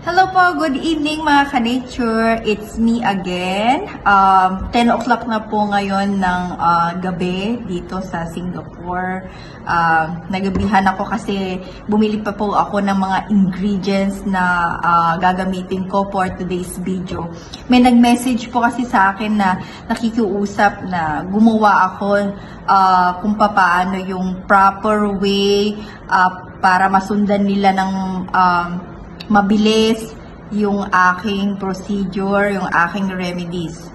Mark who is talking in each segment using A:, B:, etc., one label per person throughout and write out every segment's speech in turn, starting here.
A: Hello po, good evening mga ka-nature. It's me again. 10 o'clock na po ngayon ng gabi dito sa Singapore. Nagabihan ako kasi bumili pa po ako ng mga ingredients na gagamitin ko for today's video. May nag-message po kasi sa akin na nakikiusap na gumawa ako kung paano yung proper way para masundan nila ng mabilis yung aking procedure, yung aking remedies.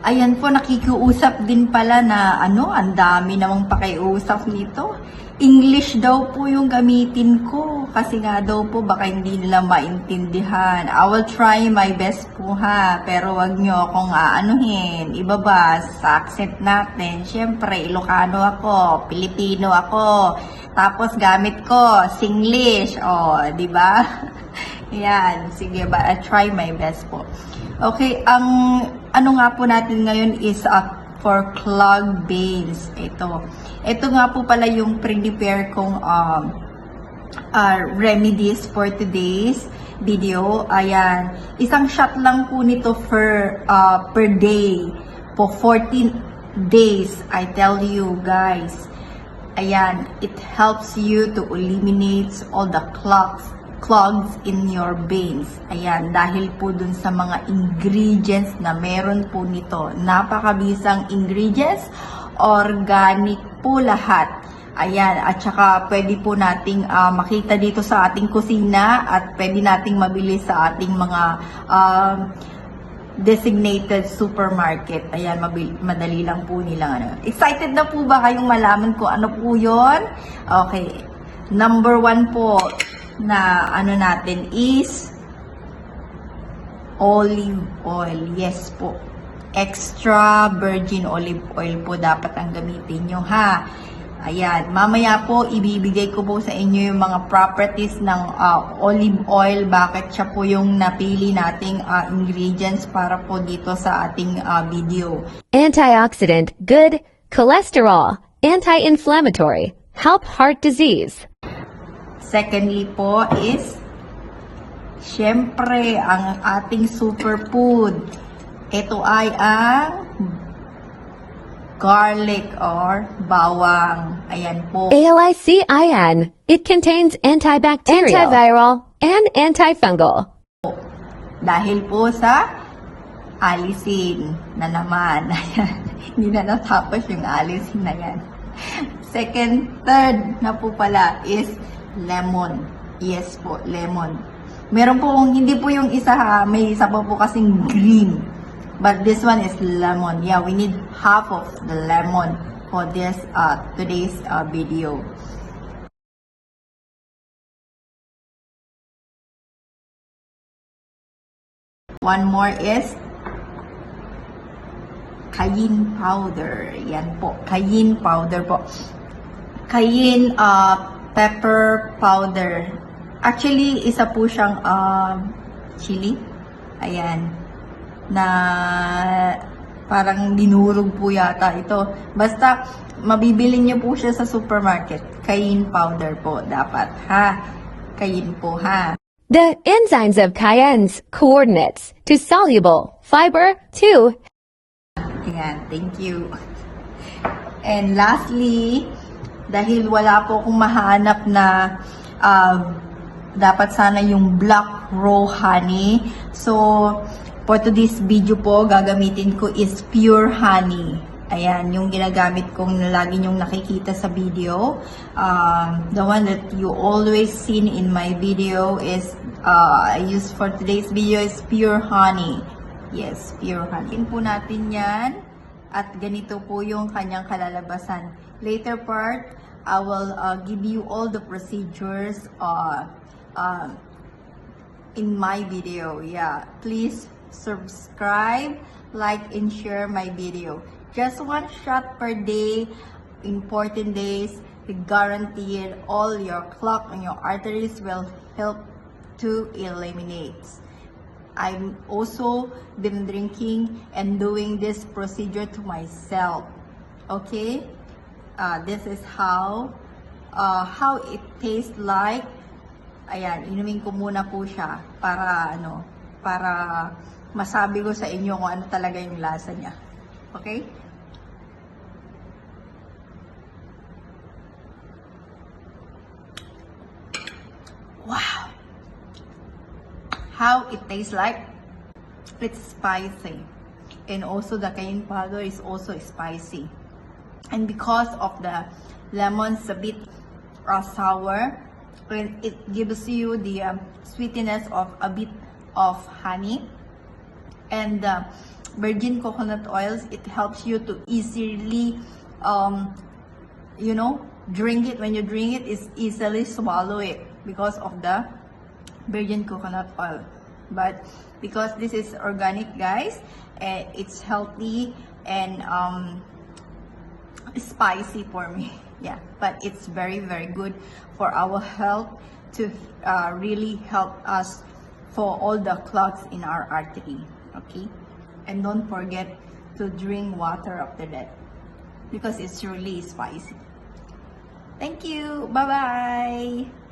A: Ayan po, nakikiusap din pala na ang dami namang pakiusap nito. English daw po yung gamitin ko kasi nga daw po baka hindi nila maintindihan. I will try my best po ha, pero wag nyo akong aanuhin, ibabas sa accent natin. Siyempre, Ilocano ako, Pilipino ako, tapos gamit ko Singlish, di ba? Yan, sige ba, I try my best po. Okay, ang ano nga po natin ngayon is for clogged veins. Ito nga po pala yung prepare kong remedies for today's video. Ayan, isang shot lang po nito per day for 14 days. I tell you guys. Ayan, it helps you to eliminate all the clogs in your veins. Ayan, dahil po dun sa mga ingredients na meron po nito. Napakabisang ingredients, organic po lahat. Ayan, at saka pwede po nating makita dito sa ating kusina at pwede nating mabili sa ating mga designated supermarket. Ayan, madali lang po nilang Excited na po ba kayong malaman ko ano po yon? Okay. Number 1 po na natin is olive oil. Yes po. Extra virgin olive oil po dapat ang gamitin nyo ha. Ayan, mamaya po ibibigay ko po sa inyo yung mga properties ng olive oil, bakit siya po yung napili nating ingredients para po dito sa ating video.
B: Antioxidant, good, cholesterol, anti-inflammatory, help heart disease.
A: Secondly po is, syempre, ang ating superfood. Ito ay ang garlic or bawang. Ayan po.
B: ALIC-IN. It contains antibacterial, antiviral, and antifungal.
A: Dahil po sa alisin na naman. Ayan. Hindi na natapos yung alisin na yan. Third na po pala is lemon. Yes po, lemon. Meron po, hindi po yung isa ha, may isa pa po kasing green. But this one is lemon. Yeah, we need half of the lemon for this today's video. One more is cayenne powder. Yan po, cayenne powder po. Cayenne pepper powder. Actually, isa po siyang chili. Ayan. Na parang dinurog po yata ito. Basta, mabibili niyo po siya sa supermarket. Cayenne powder po dapat, ha? Cayenne po, ha?
B: The enzymes of cayennes coordinates to soluble fiber to.
A: Ayan, thank you. And lastly, dahil wala po akong mahanap na dapat sana yung black raw honey. So, for today's video po, gagamitin ko is pure honey. Ayan, yung ginagamit kong lagi nyong nakikita sa video. The one that you always seen in my video is, I use for today's video is pure honey. Yes, pure honey. Tin po natin yan. At ganito po yung kanyang kalalabasan. Later part, I will give you all the procedures in my video. Yeah, please subscribe, like, and share my video. Just one shot per day, important days, guaranteed all your clot and your arteries will help to eliminate. I've also been drinking and doing this procedure to myself. Okay? This is how it tastes like Ayan, inumin ko muna po siya para para masabi ko sa inyo kung ano talaga yung lasa niya. Okay? Wow! How it tastes like? It's spicy. And also the cayenne powder is also spicy. And because of the lemon's a bit sour, and it gives you the sweetness of a bit of honey. And the virgin coconut oils, it helps you to easily, drink it. When you drink it, it's easily swallow it because of the virgin coconut oil. But because this is organic, guys, it's healthy and spicy for me. Yeah, but it's very, very good for our health to really help us for all the clots in our artery. Okay, and don't forget to drink water after that because it's really spicy. Thank you. Bye bye.